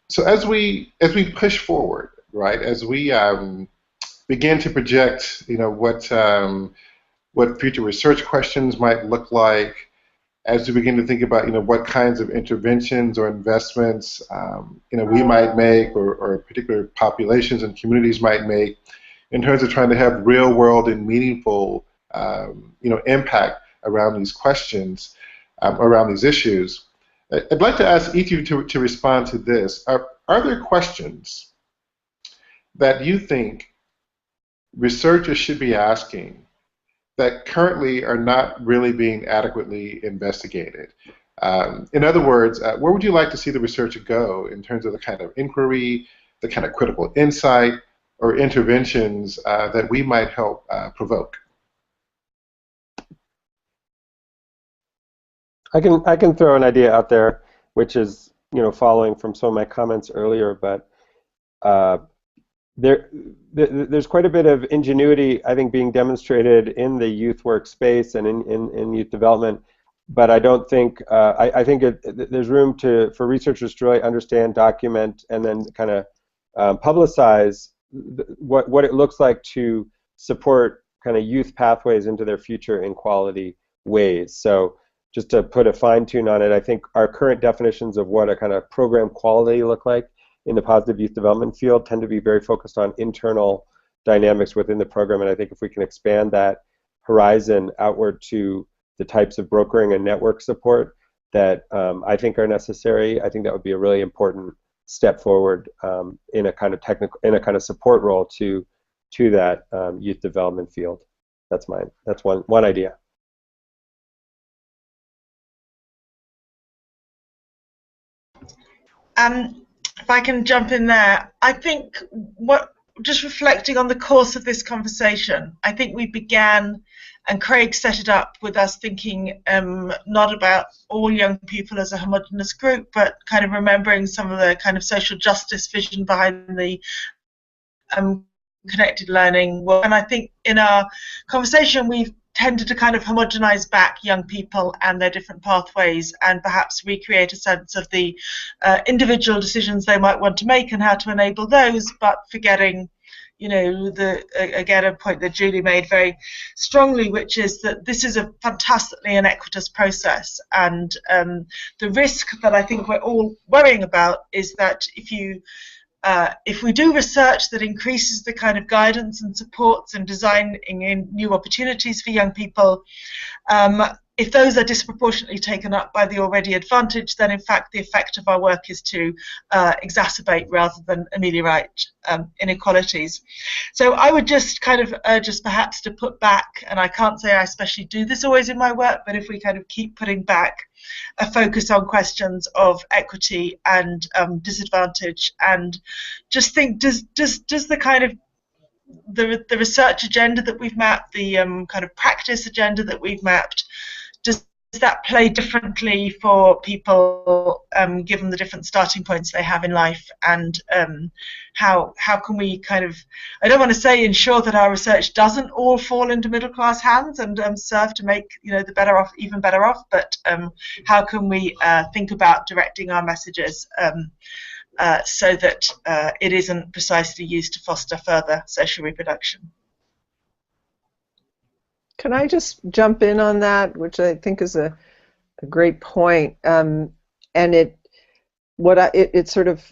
So as we push forward, right, as we begin to project, you know, what future research questions might look like, as we begin to think about, you know, what kinds of interventions or investments, you know, we might make, or particular populations and communities might make, in terms of trying to have real-world and meaningful, you know, impact around these questions, around these issues. I'd like to ask each of you to respond to this. Are there questions that you think researchers should be asking that currently are not really being adequately investigated? In other words, where would you like to see the research go in terms of the kind of inquiry, the kind of critical insight, or interventions that we might help provoke? I can throw an idea out there, which is, you know, following from some of my comments earlier, but there's quite a bit of ingenuity, I think, being demonstrated in the youth workspace and in youth development, but I don't think I think there's room for researchers to really understand, document, and then kind of publicize what it looks like to support kind of youth pathways into their future in quality ways. So just to put a fine tune on it, I think our current definitions of what a kind of program quality look like in the positive youth development field tend to be very focused on internal dynamics within the program, and I think if we can expand that horizon outward to the types of brokering and network support that I think are necessary, I think that would be a really important step forward in a kind of support role to that youth development field. That's one idea. If I can jump in there, I think just reflecting on the course of this conversation, I think we began, and Craig set it up with us thinking not about all young people as a homogenous group, but kind of remembering some of the kind of social justice vision behind the connected learning. And I think in our conversation we've tended to kind of homogenize back young people and their different pathways and perhaps recreate a sense of the individual decisions they might want to make and how to enable those, but forgetting, you know, again, a point that Julie made very strongly, which is that this is a fantastically inequitous process, and the risk that I think we're all worrying about is that if we do research that increases the kind of guidance and supports and designing in new opportunities for young people, if those are disproportionately taken up by the already advantaged, then in fact the effect of our work is to exacerbate rather than ameliorate inequalities. So I would just kind of urge us perhaps to put back, and I can't say I especially do this always in my work, but if we kind of keep putting back a focus on questions of equity and disadvantage, and just think, does the kind of the research agenda that we've mapped, the kind of practice agenda that we've mapped, does that play differently for people given the different starting points they have in life, and how can we kind of, I don't want to say ensure that our research doesn't all fall into middle class hands and serve to make, you know, the better off even better off, but how can we think about directing our messages so that it isn't precisely used to foster further social reproduction. Can I just jump in on that, which I think is a great point, and it sort of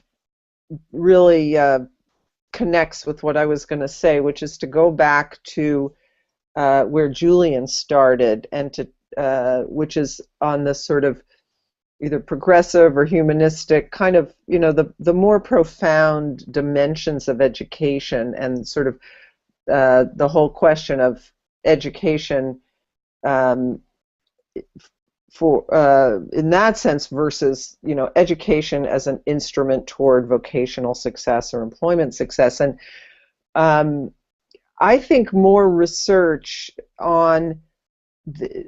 really connects with what I was going to say, which is to go back to where Julian started, and to which is on this sort of either progressive or humanistic kind of, you know, the more profound dimensions of education, and sort of the whole question of education for in that sense versus, you know, education as an instrument toward vocational success or employment success. And I think more research on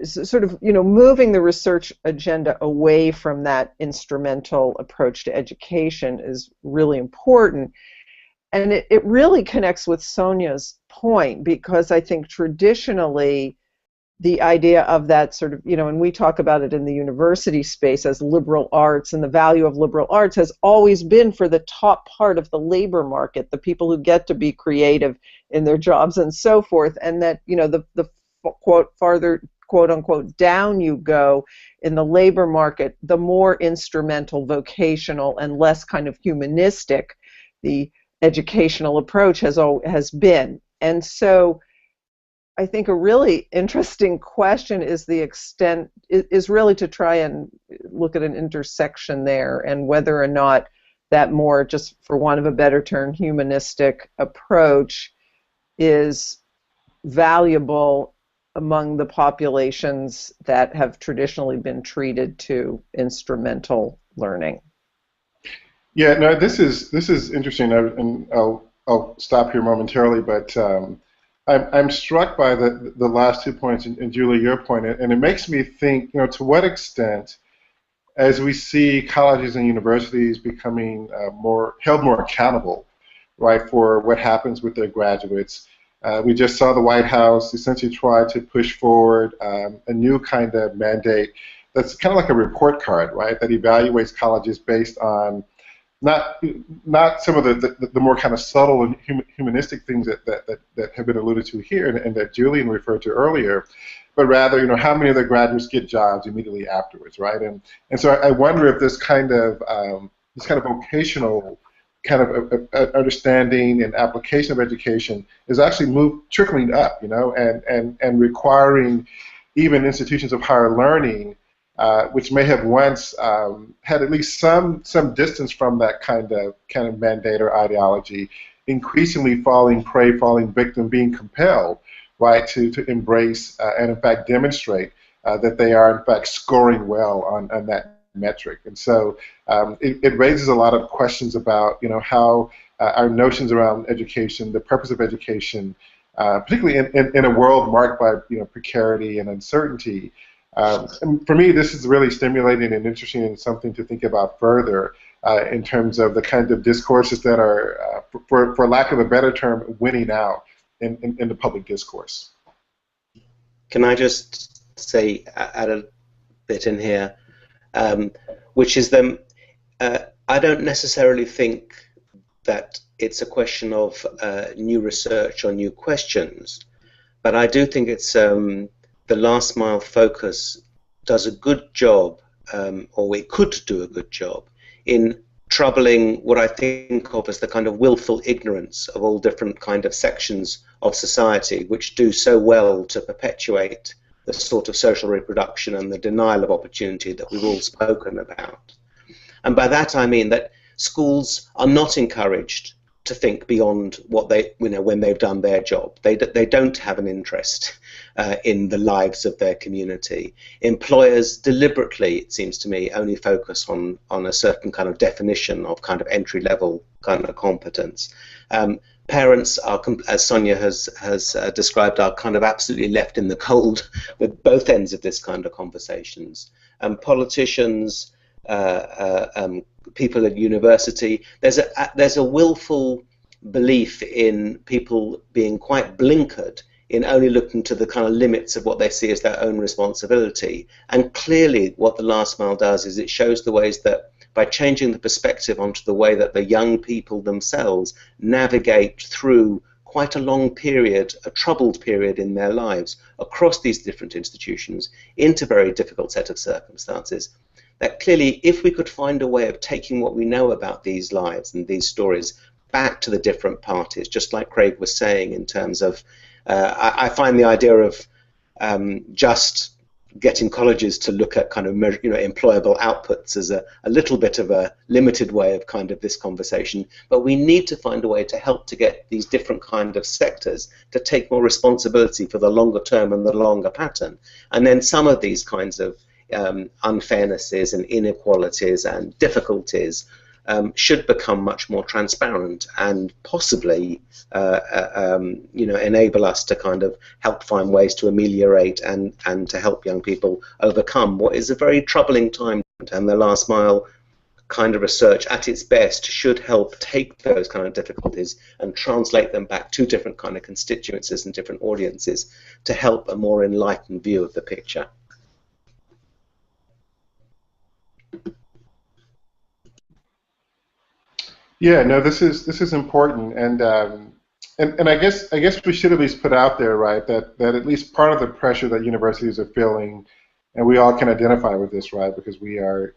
sort of, you know, moving the research agenda away from that instrumental approach to education is really important. And it really connects with Sonia's point, because I think traditionally the idea of that sort of, you know, and we talk about it in the university space as liberal arts, and the value of liberal arts has always been for the top part of the labor market, the people who get to be creative in their jobs and so forth, and that, you know, the quote farther, quote unquote, down you go in the labor market, the more instrumental, vocational, and less kind of humanistic the educational approach has been. And so I think a really interesting question is the extent, is really to try and look at an intersection there, and whether or not that more, just for want of a better term, humanistic approach is valuable among the populations that have traditionally been treated to instrumental learning. Yeah, no, this is interesting, and I'll stop here momentarily, but I'm struck by the last 2 points, and Julie, your point, and it makes me think, you know, to what extent, as we see colleges and universities becoming held more accountable, right, for what happens with their graduates. We just saw the White House essentially try to push forward a new kind of mandate that's kind of like a report card, right, that evaluates colleges based on not some of the more kind of subtle and humanistic things that have been alluded to here and that Julian referred to earlier, but rather, how many of the graduates get jobs immediately afterwards, right? And so I wonder if this kind of vocational kind of understanding and application of education is actually trickling up, and requiring even institutions of higher learning, which may have once had at least some distance from that kind of mandate or ideology, increasingly falling prey, falling victim, being compelled, right, to embrace and in fact demonstrate that they are in fact scoring well on that metric. And so it raises a lot of questions about how our notions around education, the purpose of education, particularly in a world marked by precarity and uncertainty. And for me, this is really stimulating and interesting and something to think about further in terms of the kind of discourses that are, for lack of a better term, winning out in the public discourse. Can I just say, add a bit in here, which is I don't necessarily think that it's a question of new research or new questions, but I do think it's the last mile focus does a good job, or we could do a good job, in troubling what I think of as the kind of willful ignorance of all different kind of sections of society which do so well to perpetuate the sort of social reproduction and the denial of opportunity that we've all spoken about. And by that I mean that schools are not encouraged to think beyond what they, when they've done their job. They don't have an interest in the lives of their community. Employers deliberately, it seems to me, only focus on a certain kind of definition of kind of entry-level kind of competence. Parents are, as Sonia has described, are kind of absolutely left in the cold with both ends of this kind of conversations. Politicians, people at university, there's a willful belief in people being quite blinkered in only looking to the kind of limits of what they see as their own responsibility. And clearly what the last mile does is it shows the ways that by changing the perspective onto the way that the young people themselves navigate through quite a long period, a troubled period in their lives across these different institutions into a very difficult set of circumstances, that clearly if we could find a way of taking what we know about these lives and these stories back to the different parties, just like Craig was saying in terms of, I find the idea of just getting colleges to look at kind of employable outputs as a little bit of a limited way of kind of this conversation, but we need to find a way to help to get these different kind of sectors to take more responsibility for the longer term and the longer pattern. And then some of these kinds of unfairnesses and inequalities and difficulties should become much more transparent and possibly enable us to kind of help find ways to ameliorate and to help young people overcome what is a very troubling time. And the last mile kind of research at its best should help take those kind of difficulties and translate them back to different kind of constituencies and different audiences to help a more enlightened view of the picture. Yeah, no, this is important, and I guess we should at least put out there, right, that at least part of the pressure that universities are feeling, and we all can identify with this, right, because we are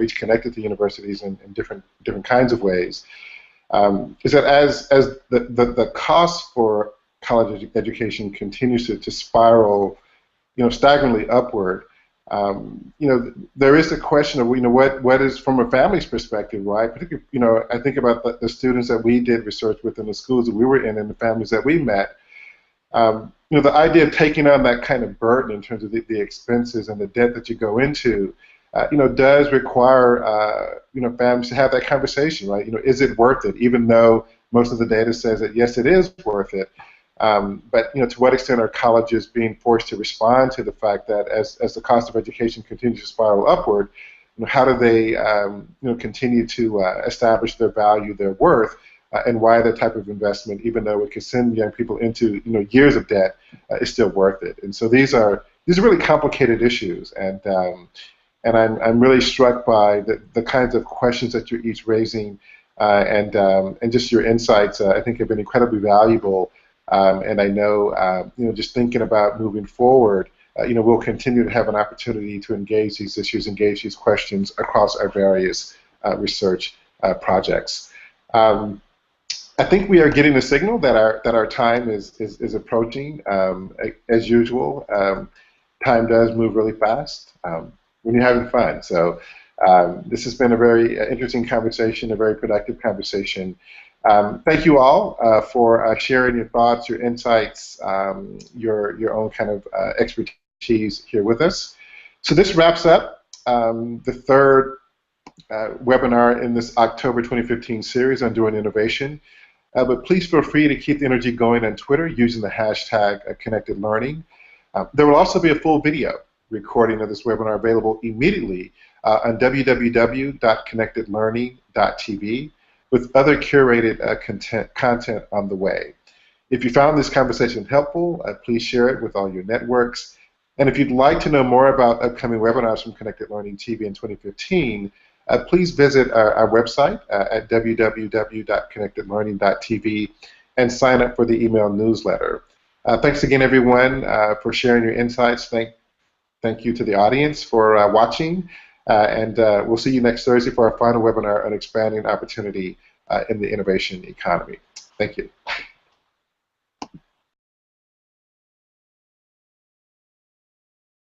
each connected to universities in different kinds of ways, is that as the cost for college education continues to spiral, staggeringly upward. There is a question of, what is from a family's perspective, right? Particularly, I think about the students that we did research with in the schools that we were in and the families that we met. The idea of taking on that kind of burden in terms of the expenses and the debt that you go into, does require, families to have that conversation, right? Is it worth it? Even though most of the data says that yes, it is worth it. But to what extent are colleges being forced to respond to the fact that as the cost of education continues to spiral upward, how do they continue to establish their value, their worth, and why that type of investment, even though it could send young people into years of debt, is still worth it? And so these are really complicated issues, and And I'm really struck by the kinds of questions that you're each raising, and just your insights. I think have been incredibly valuable. And I know, just thinking about moving forward, we'll continue to have an opportunity to engage these issues, engage these questions across our various research projects. I think we are getting the signal that our time is approaching. As usual, time does move really fast when you're having fun. So this has been a very interesting conversation, a very productive conversation. Thank you all for sharing your thoughts, your insights, your own kind of expertise here with us. So this wraps up the third webinar in this October 2015 series on doing innovation. But please feel free to keep the energy going on Twitter using the hashtag #ConnectedLearning. There will also be a full video recording of this webinar available immediately on www.connectedlearning.tv with other curated content on the way. If you found this conversation helpful, please share it with all your networks. And if you'd like to know more about upcoming webinars from Connected Learning TV in 2015, please visit our website at www.connectedlearning.tv and sign up for the email newsletter. Thanks again, everyone, for sharing your insights. Thank you to the audience for watching. And we'll see you next Thursday for our final webinar on expanding opportunity in the innovation economy. Thank you.